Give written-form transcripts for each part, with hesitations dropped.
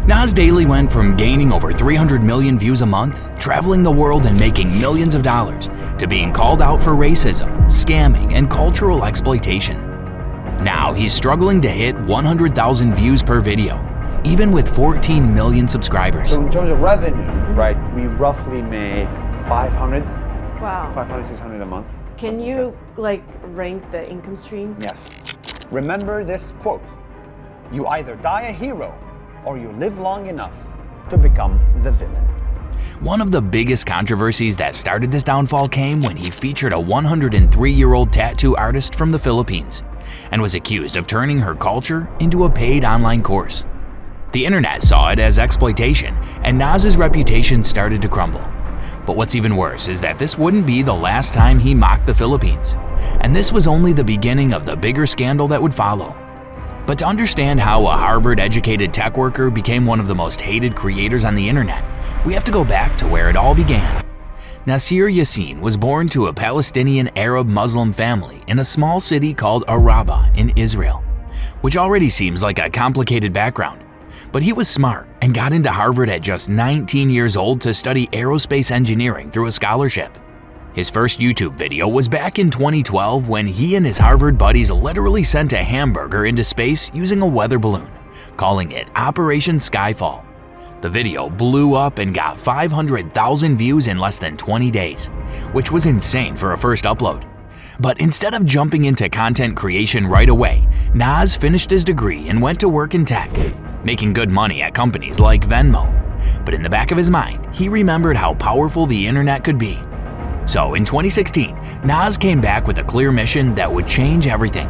Nas Daily went from gaining over 300 million views a month, traveling the world and making millions of dollars, to being called out for racism, scamming, and cultural exploitation. Now he's struggling to hit 100,000 views per video, even with 14 million subscribers. So in terms of revenue, right, we roughly make 500, Wow. 500, 600 a month. Can you rank the income streams? Yes. Remember this quote: you either die a hero or you live long enough to become the villain. One of the biggest controversies that started this downfall came when he featured a 103-year-old tattoo artist from the Philippines and was accused of turning her culture into a paid online course. The internet saw it as exploitation, and Nas's reputation started to crumble. But what's even worse is that this wouldn't be the last time he mocked the Philippines, and this was only the beginning of the bigger scandal that would follow. But to understand how a Harvard-educated tech worker became one of the most hated creators on the internet, we have to go back to where it all began. Nasir Yassin was born to a Palestinian Arab Muslim family in a small city called Araba in Israel, which already seems like a complicated background. But he was smart and got into Harvard at just 19 years old to study aerospace engineering through a scholarship. His first YouTube video was back in 2012 when he and his Harvard buddies literally sent a hamburger into space using a weather balloon, calling it Operation Skyfall. The video blew up and got 500,000 views in less than 20 days, which was insane for a first upload. But instead of jumping into content creation right away, Nas finished his degree and went to work in tech, making good money at companies like Venmo. But in the back of his mind, he remembered how powerful the internet could be. So in 2016, Nas came back with a clear mission that would change everything.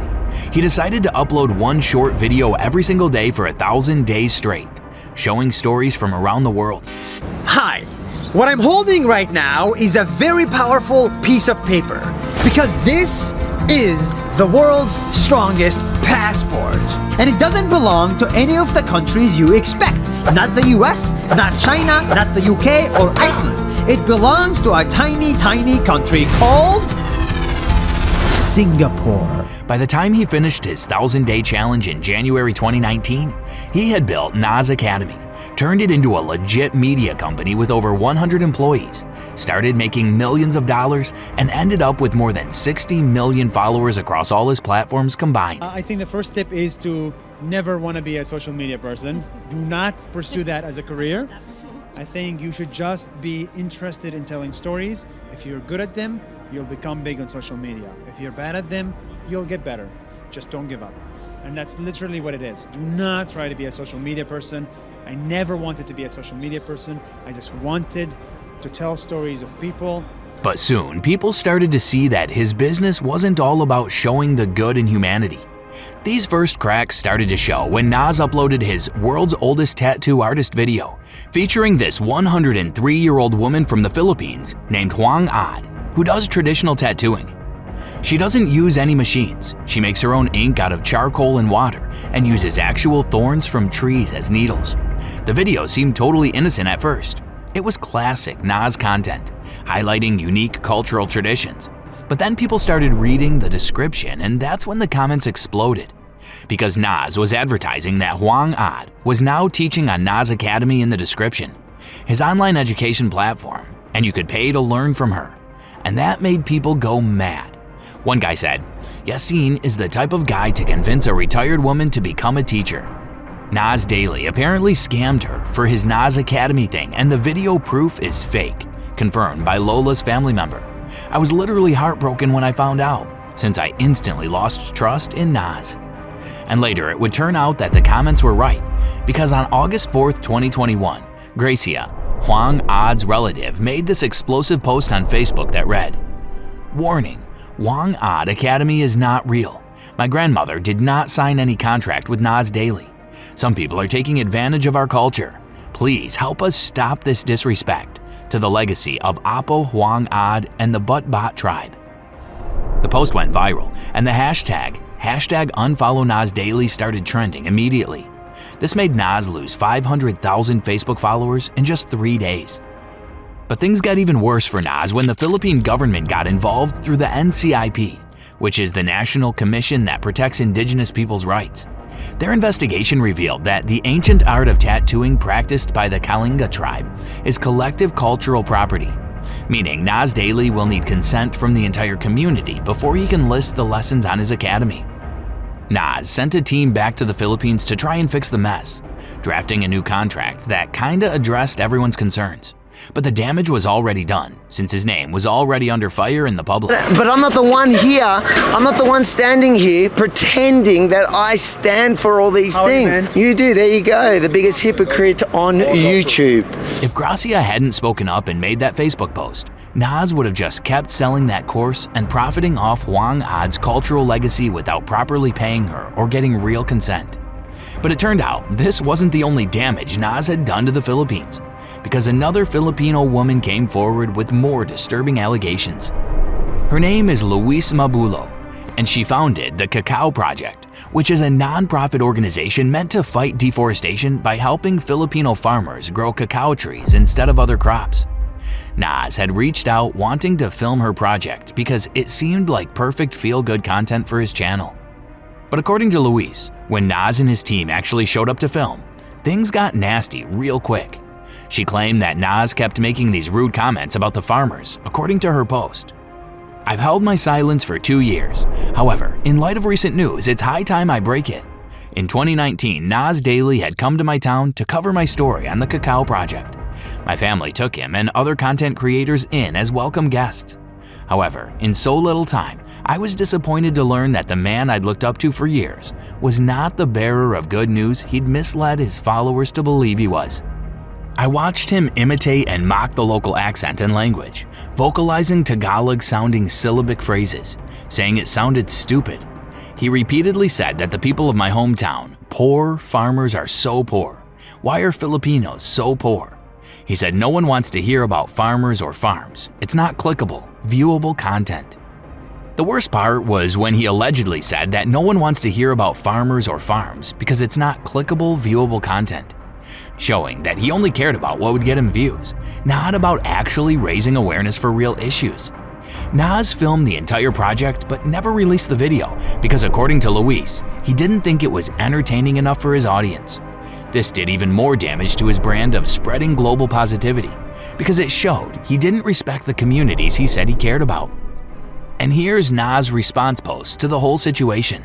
He decided to upload one short video every single day for 1,000 days straight, showing stories from around the world. Hi, what I'm holding right now is a very powerful piece of paper because this is the world's strongest passport. And it doesn't belong to any of the countries you expect. Not the US, not China, not the UK or Iceland. It belongs to a tiny, tiny country called Singapore. By the time he finished his 1,000-day challenge in January 2019, he had built Nas Academy, turned it into a legit media company with over 100 employees, started making millions of dollars, and ended up with more than 60 million followers across all his platforms combined. I think the first tip is to never want to be a social media person. Do not pursue that as a career. I think you should just be interested in telling stories. If you're good at them, you'll become big on social media. If you're bad at them, you'll get better. Just don't give up. And that's literally what it is. Do not try to be a social media person. I never wanted to be a social media person. I just wanted to tell stories of people. But soon, people started to see that his business wasn't all about showing the good in humanity. These first cracks started to show when Nas uploaded his world's oldest tattoo artist video, featuring this 103-year-old woman from the Philippines named Huang Ad, who does traditional tattooing. She doesn't use any machines. She makes her own ink out of charcoal and water and uses actual thorns from trees as needles. The video seemed totally innocent at first. It was classic Nas content, highlighting unique cultural traditions. But then people started reading the description, and that's when the comments exploded. Because Nas was advertising that Huang Ad was now teaching on Nas Academy in the description, his online education platform, and you could pay to learn from her. And that made people go mad. One guy said, Yassin is the type of guy to convince a retired woman to become a teacher. Nas Daily apparently scammed her for his Nas Academy thing, and the video proof is fake, confirmed by Lola's family member. I was literally heartbroken when I found out, since I instantly lost trust in Nas. And later it would turn out that the comments were right, because on August 4th, 2021, Gracia, Huang Ad's relative, made this explosive post on Facebook that read, "Warning, Huang Ad Academy is not real. My grandmother did not sign any contract with Nas Daily. Some people are taking advantage of our culture. Please help us stop this disrespect to the legacy of Apo Huang Ad and the Butt-Bot tribe." The post went viral, and the hashtag #UnfollowNasDaily started trending immediately. This made Nas lose 500,000 Facebook followers in just 3 days. But things got even worse for Nas when the Philippine government got involved through the NCIP, which is the National Commission that protects indigenous people's rights. Their investigation revealed that the ancient art of tattooing practiced by the Kalinga tribe is collective cultural property, meaning Nas Daily will need consent from the entire community before he can list the lessons on his academy. Nas sent a team back to the Philippines to try and fix the mess, drafting a new contract that kinda addressed everyone's concerns. But the damage was already done, since his name was already under fire in the public. But I'm not the one here, I'm not the one standing here pretending that I stand for all these things. You do, there you go, the biggest hypocrite on YouTube. If Gracia hadn't spoken up and made that Facebook post, Nas would have just kept selling that course and profiting off Hwang Ad's cultural legacy without properly paying her or getting real consent. But it turned out this wasn't the only damage Nas had done to the Philippines, because another Filipino woman came forward with more disturbing allegations. Her name is Luis Mabulo, and she founded the Cacao Project, which is a non-profit organization meant to fight deforestation by helping Filipino farmers grow cacao trees instead of other crops. Nas had reached out wanting to film her project because it seemed like perfect feel-good content for his channel. But according to Luis, when Nas and his team actually showed up to film, things got nasty real quick. She claimed that Nas kept making these rude comments about the farmers, according to her post. "I've held my silence for 2 years. However, in light of recent news, it's high time I break it. In 2019, Nas Daily had come to my town to cover my story on the Cacao Project. My family took him and other content creators in as welcome guests. However, in so little time, I was disappointed to learn that the man I'd looked up to for years was not the bearer of good news he'd misled his followers to believe he was. I watched him imitate and mock the local accent and language, vocalizing Tagalog-sounding syllabic phrases, saying it sounded stupid. He repeatedly said that the people of my hometown, poor farmers, are so poor. Why are Filipinos so poor? He said no one wants to hear about farmers or farms. It's not clickable, viewable content. The worst part was when he allegedly said that no one wants to hear about farmers or farms because it's not clickable, viewable content, showing that he only cared about what would get him views, not about actually raising awareness for real issues. Nas filmed the entire project but never released the video because, according to Luis, he didn't think it was entertaining enough for his audience. This did even more damage to his brand of spreading global positivity because it showed he didn't respect the communities he said he cared about. And here's Nas' response post to the whole situation.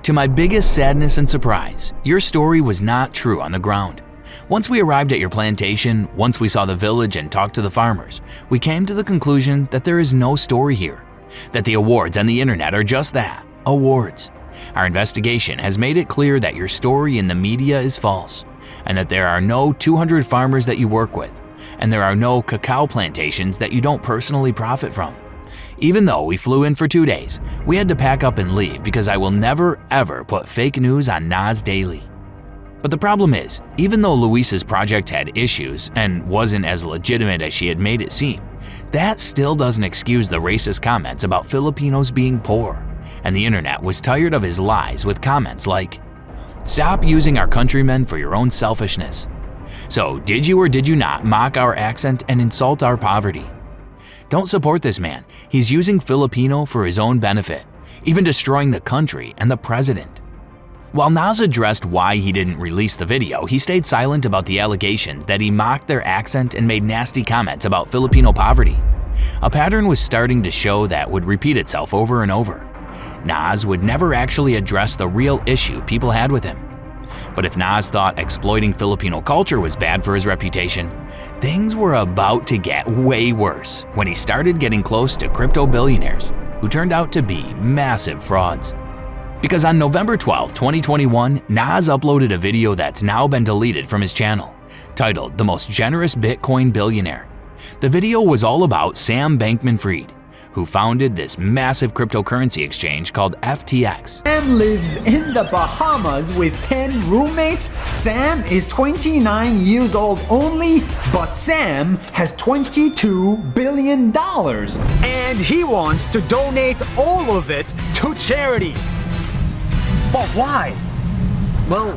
"To my biggest sadness and surprise, your story was not true on the ground. Once we arrived at your plantation, once we saw the village and talked to the farmers, we came to the conclusion that there is no story here, that the awards on the internet are just that, awards. Our investigation has made it clear that your story in the media is false, and that there are no 200 farmers that you work with, and there are no cacao plantations that you don't personally profit from. Even though we flew in for 2 days, we had to pack up and leave because I will never ever put fake news on Nas Daily." But the problem is, even though Luis's project had issues and wasn't as legitimate as she had made it seem, that still doesn't excuse the racist comments about Filipinos being poor, and the internet was tired of his lies with comments like, "Stop using our countrymen for your own selfishness. So did you or did you not mock our accent and insult our poverty? Don't support this man, he's using Filipino for his own benefit, even destroying the country and the president." While Nas addressed why he didn't release the video, he stayed silent about the allegations that he mocked their accent and made nasty comments about Filipino poverty. A pattern was starting to show that would repeat itself over and over. Nas would never actually address the real issue people had with him. But if Nas thought exploiting Filipino culture was bad for his reputation, things were about to get way worse when he started getting close to crypto billionaires who turned out to be massive frauds. Because on November 12, 2021, Nas uploaded a video that's now been deleted from his channel, titled "The Most Generous Bitcoin Billionaire." The video was all about Sam Bankman-Fried, who founded this massive cryptocurrency exchange called FTX. Sam lives in the Bahamas with 10 roommates. Sam is 29 years old only, but Sam has $22 billion. And he wants to donate all of it to charity. But why? Well,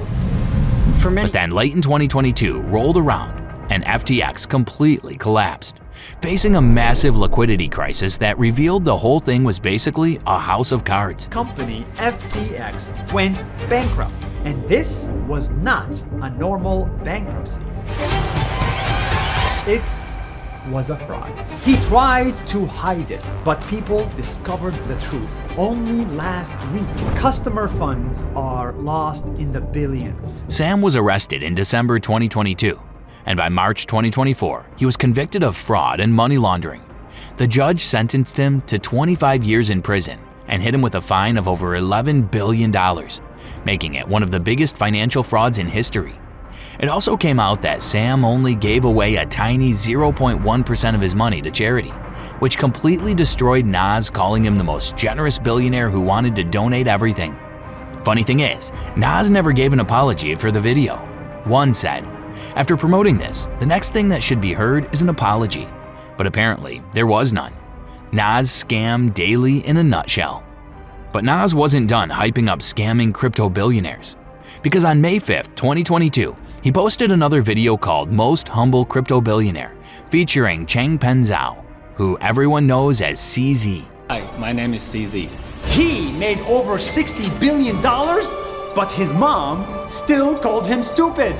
for many. But then late in 2022 rolled around and FTX completely collapsed. facing a massive liquidity crisis that revealed the whole thing was basically a house of cards. Company FTX went bankrupt, and this was not a normal bankruptcy. It was a fraud. He tried to hide it, but people discovered the truth only last week. Customer funds are lost in the billions. Sam was arrested in December 2022, and by March 2024, he was convicted of fraud and money laundering. The judge sentenced him to 25 years in prison and hit him with a fine of over $11 billion, making it one of the biggest financial frauds in history. It also came out that Sam only gave away a tiny 0.1% of his money to charity, which completely destroyed Nas, calling him the most generous billionaire who wanted to donate everything. Funny thing is, Nas never gave an apology for the video. One said, "After promoting this, the next thing that should be heard is an apology." But apparently, there was none. Nas scammed daily in a nutshell. But Nas wasn't done hyping up scamming crypto billionaires. Because on May 5th, 2022, he posted another video called Most Humble Crypto Billionaire, featuring Changpeng Zhao, who everyone knows as CZ. Hi, my name is CZ. He made over $60 billion, but his mom still called him stupid.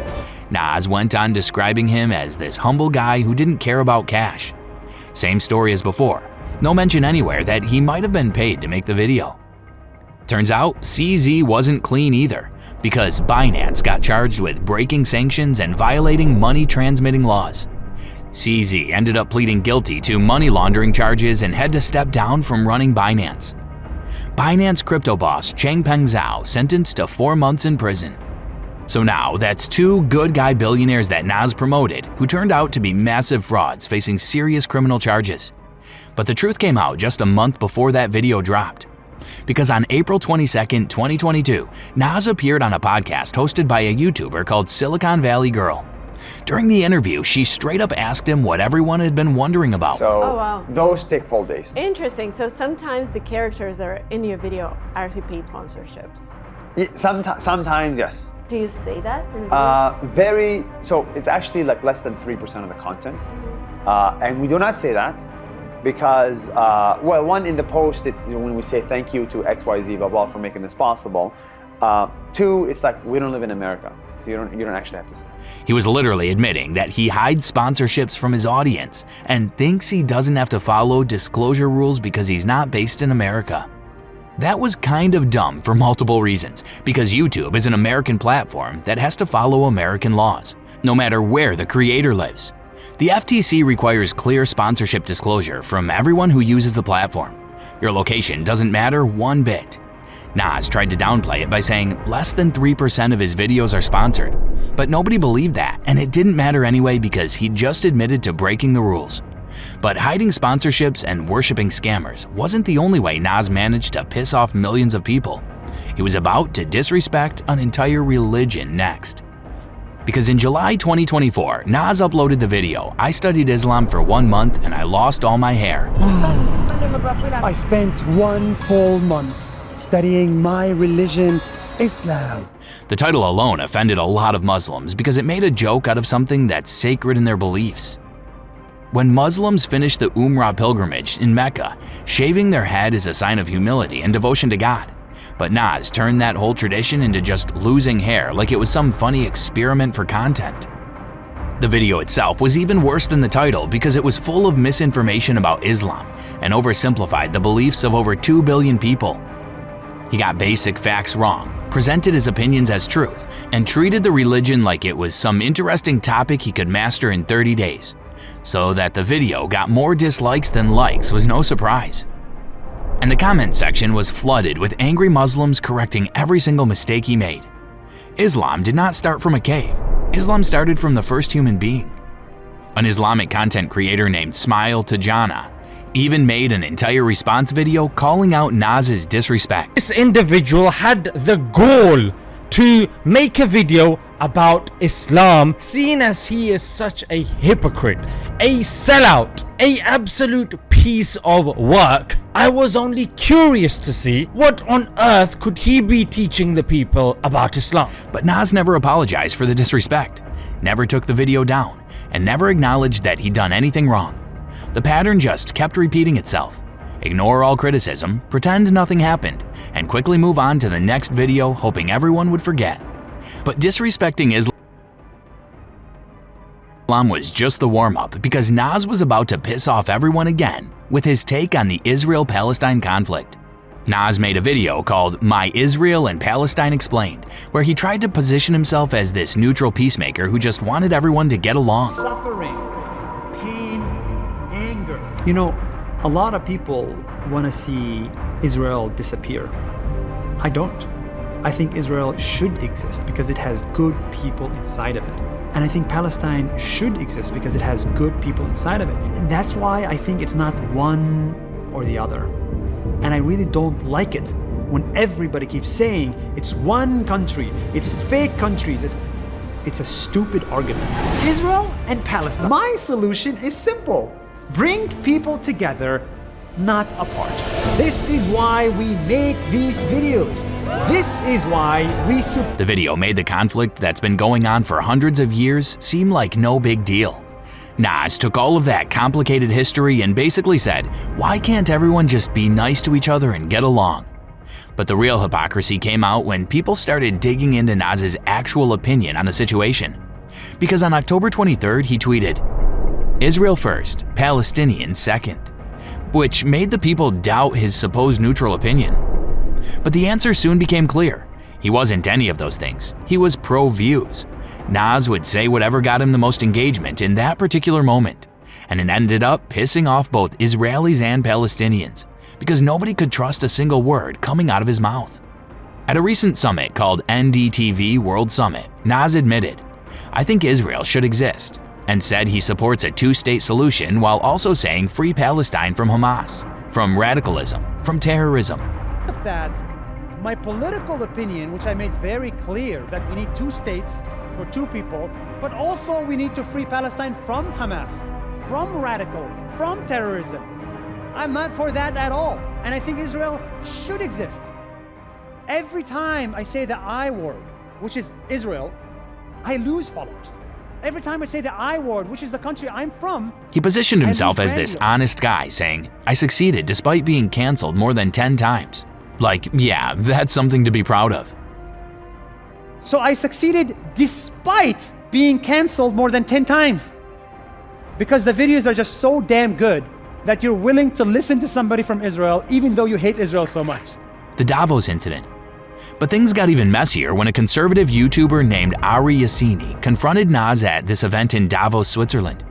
Nas went on describing him as this humble guy who didn't care about cash. Same story as before. No mention anywhere that he might have been paid to make the video. Turns out, CZ wasn't clean either, because Binance got charged with breaking sanctions and violating money transmitting laws. CZ ended up pleading guilty to money laundering charges and had to step down from running Binance. Binance crypto boss Changpeng Zhao sentenced to 4 months in prison. So now that's two good guy billionaires that Nas promoted who turned out to be massive frauds facing serious criminal charges. But the truth came out just a month before that video dropped. Because on April 22nd, 2022, Nas appeared on a podcast hosted by a YouTuber called Silicon Valley Girl. During the interview, she straight up asked him what everyone had been wondering about. So Oh, wow. those take full days. Interesting. So sometimes the characters that are in your video are actually paid sponsorships. Sometimes, yes. Do you say that in the video? So it's actually like less than 3% of the content. And we do not say that because, well, one, in the post, it's when we say thank you to XYZ, blah, blah, for making this possible. Two, it's like we don't live in America, so you don't actually have to say. He was literally admitting that he hides sponsorships from his audience and thinks he doesn't have to follow disclosure rules because he's not based in America. That was kind of dumb for multiple reasons, because YouTube is an American platform that has to follow American laws, no matter where the creator lives. The FTC requires clear sponsorship disclosure from everyone who uses the platform. Your location doesn't matter one bit. Nas tried to downplay it by saying less than 3% of his videos are sponsored, but nobody believed that, and it didn't matter anyway because he just admitted to breaking the rules. But hiding sponsorships and worshipping scammers wasn't the only way Nas managed to piss off millions of people. He was about to disrespect an entire religion next. Because in July 2024, Nas uploaded the video, "I studied Islam for 1 month and I lost all my hair." I spent 1 full month studying my religion, Islam. The title alone offended a lot of Muslims because it made a joke out of something that's sacred in their beliefs. When Muslims finish the Umrah pilgrimage in Mecca, shaving their head is a sign of humility and devotion to God. But Nas turned that whole tradition into just losing hair like it was some funny experiment for content. The video itself was even worse than the title because it was full of misinformation about Islam and oversimplified the beliefs of over 2 billion people. He got basic facts wrong, presented his opinions as truth, and treated the religion like it was some interesting topic he could master in 30 days. So that the video got more dislikes than likes was no surprise. And the comment section was flooded with angry Muslims correcting every single mistake he made. Islam did not start from a cave. Islam started from the first human being. An Islamic content creator named Smile Tajana even made an entire response video calling out Nas's disrespect. This individual had the gall to make a video about Islam, seeing as he is such a hypocrite, a sellout, a absolute piece of work. I was only curious to see what on earth could he be teaching the people about Islam. But Nas never apologized for the disrespect, never took the video down, and never acknowledged that he'd done anything wrong. The pattern just kept repeating itself. Ignore all criticism, pretend nothing happened, and quickly move on to the next video hoping everyone would forget. But disrespecting Islam was just the warm-up, because Nas was about to piss off everyone again with his take on the Israel-Palestine conflict. Nas made a video called My Israel and Palestine Explained, where he tried to position himself as this neutral peacemaker who just wanted everyone to get along. Suffering, pain, anger. You know, a lot of people want to see Israel disappear. I don't. I think Israel should exist because it has good people inside of it. And I think Palestine should exist because it has good people inside of it. And that's why I think it's not one or the other. And I really don't like it when everybody keeps saying it's one country, it's fake countries. It's a stupid argument. Israel and Palestine. My solution is simple. Bring people together, not apart. This is why we make these videos. This is why we The video made the conflict that's been going on for hundreds of years seem like no big deal. Nas took all of that complicated history and basically said, why can't everyone just be nice to each other and get along? But the real hypocrisy came out when people started digging into Nas's actual opinion on the situation. Because on October 23rd, he tweeted, Israel first, Palestinians second, which made the people doubt his supposed neutral opinion. But the answer soon became clear. He wasn't any of those things. He was pro-views. Nas would say whatever got him the most engagement in that particular moment, and it ended up pissing off both Israelis and Palestinians, because nobody could trust a single word coming out of his mouth. At a recent summit called NDTV World Summit, Nas admitted, I think Israel should exist, and said he supports a two-state solution while also saying free Palestine from Hamas, from radicalism, from terrorism. That my political opinion, which I made very clear, that we need two states for two people, but also we need to free Palestine from Hamas, from radical, from terrorism. I'm not for that at all, and I think Israel should exist. Every time I say the I word, which is Israel, I lose followers. Every time I say the I word, which is the country I'm from, he positioned himself as this honest guy, saying, I succeeded despite being canceled more than 10 times. Like, yeah, that's something to be proud of. So I succeeded despite being canceled more than 10 times. Because the videos are just so damn good that you're willing to listen to somebody from Israel even though you hate Israel so much. The Davos incident. But things got even messier when a conservative YouTuber named Ari Yassini confronted Nas at this event in Davos, Switzerland.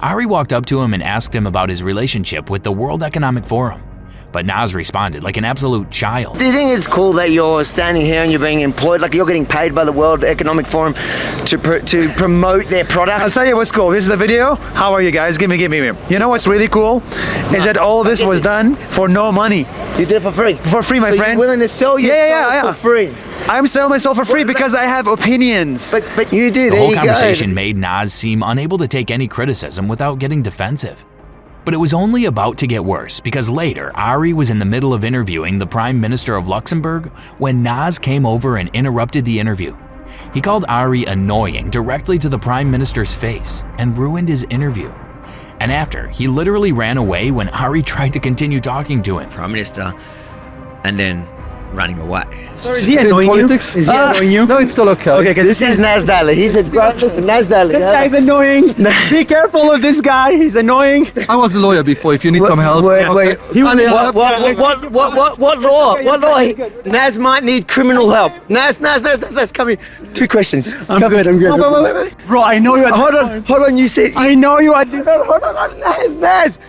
Ari walked up to him and asked him about his relationship with the World Economic Forum. But Nas responded like an absolute child. Do you think it's cool that you're standing here and you're being employed, like you're getting paid by the World Economic Forum to promote their product? I'll tell you what's cool. This is the video. How are you guys? Give me. You know what's really cool? Is that all this was done for no money. You did it for free? For free, my friend. You're willing to sell yourself for free? I'm selling myself for free because I have opinions. But you do, The whole conversation made Nas seem unable to take any criticism without getting defensive. But it was only about to get worse, because later Ari was in the middle of interviewing the Prime Minister of Luxembourg when Nas came over and interrupted the interview. He called Ari annoying directly to the Prime Minister's face and ruined his interview. And after, he literally ran away when Ari tried to continue talking to him. Prime Minister, and then running away. So is he annoying you? Is he annoying you? No, it's still okay. Okay, because this is Nas Daily. He's a great Nas Daily. This guy's annoying. Be careful of this guy. He's annoying. I was a lawyer before. If you need some help. Wait. What law? What law? Nas might need criminal help. Nas, come here. 2 questions. I'm good. Wait. Bro, I know you. Hold on. You said I know you at this. Hold on. Nas.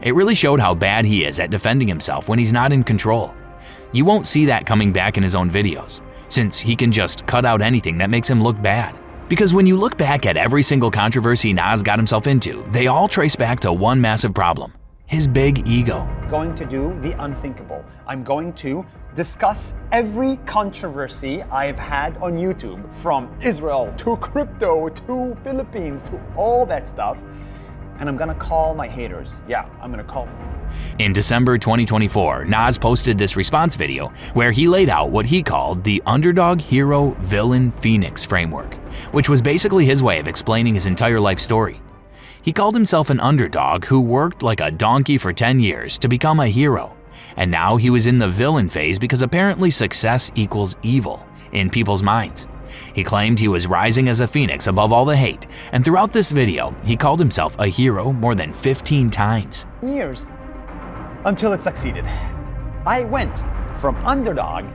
It really showed how bad he is at defending himself when he's not in control. You won't see that coming back in his own videos, since he can just cut out anything that makes him look bad. Because when you look back at every single controversy Nas got himself into, they all trace back to one massive problem: his big ego. Going to do the unthinkable. I'm going to discuss every controversy I've had on YouTube, from Israel to crypto to Philippines to all that stuff, and I'm gonna call my haters. Yeah, I'm gonna call. In December 2024, Nas posted this response video where he laid out what he called the underdog, hero, villain, phoenix framework, which was basically his way of explaining his entire life story. He called himself an underdog who worked like a donkey for 10 years to become a hero, and now he was in the villain phase because apparently success equals evil in people's minds. He claimed he was rising as a phoenix above all the hate, and throughout this video, he called himself a hero more than 15 times. Years until it succeeded. I went from underdog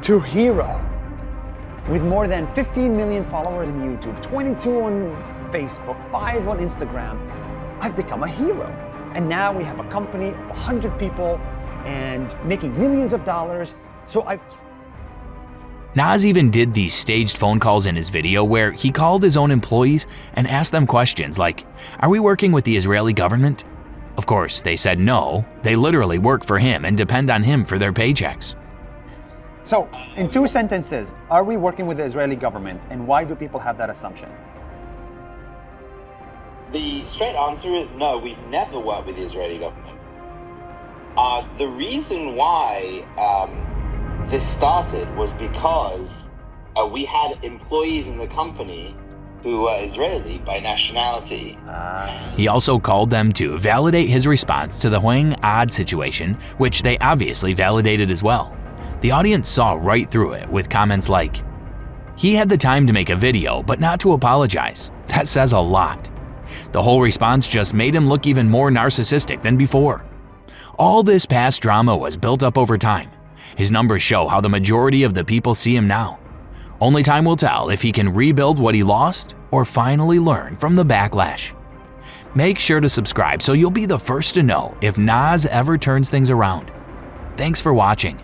to hero with more than 15 million followers on YouTube, 22 on Facebook, 5 on Instagram. I've become a hero. And now we have a company of 100 people and making millions of dollars. So Nas even did these staged phone calls in his video where he called his own employees and asked them questions like, "Are we working with the Israeli government?" Of course, they said no. They literally work for him and depend on him for their paychecks. So, in 2 sentences, are we working with the Israeli government, and why do people have that assumption? The straight answer is no, we've never worked with the Israeli government. The reason why this started was because we had employees in the company who were Israeli by nationality. He also called them to validate his response to the Hwang Ad situation, which they obviously validated as well. The audience saw right through it with comments like, "He had the time to make a video, but not to apologize. That says a lot." The whole response just made him look even more narcissistic than before. All this past drama was built up over time. His numbers show how the majority of the people see him now. Only time will tell if he can rebuild what he lost or finally learn from the backlash. Make sure to subscribe so you'll be the first to know if Nas ever turns things around. Thanks for watching.